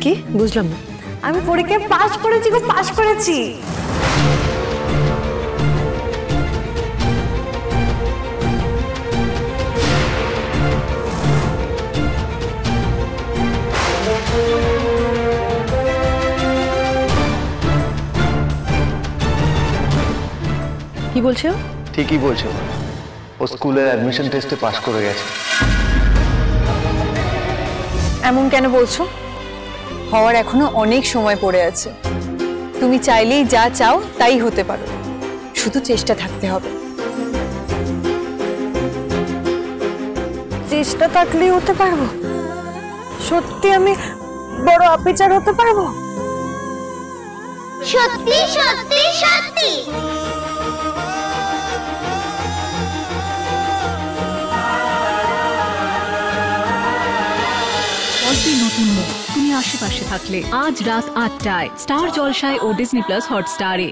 কি বুঝলাম না? আমি পরীক্ষায় পাশ করেছি গো, পাশ করেছি। কি বলছো? ঠিকই বলছো, ও স্কুলের অ্যাডমিশন টেস্টে পাশ করে গেছে। এমন কেন বলছো? হওয়ার এখনো অনেক সময় পড়ে আছে। তুমি চাইলেই যা চাও তাই হতে পারো, শুধু চেষ্টা থাকতে হবে। চেষ্টা থাকলেই হতে পারবো? সত্যি আমি বড় অফিসার হতে পারবো? সত্যি সত্যি সত্যি। গল্পে নতুন মুখ তুমি আশেপাশে থাকলে আজ রাত ৮টায় স্টার জলসায় ও ডিজনি প্লাস হটস্টারে।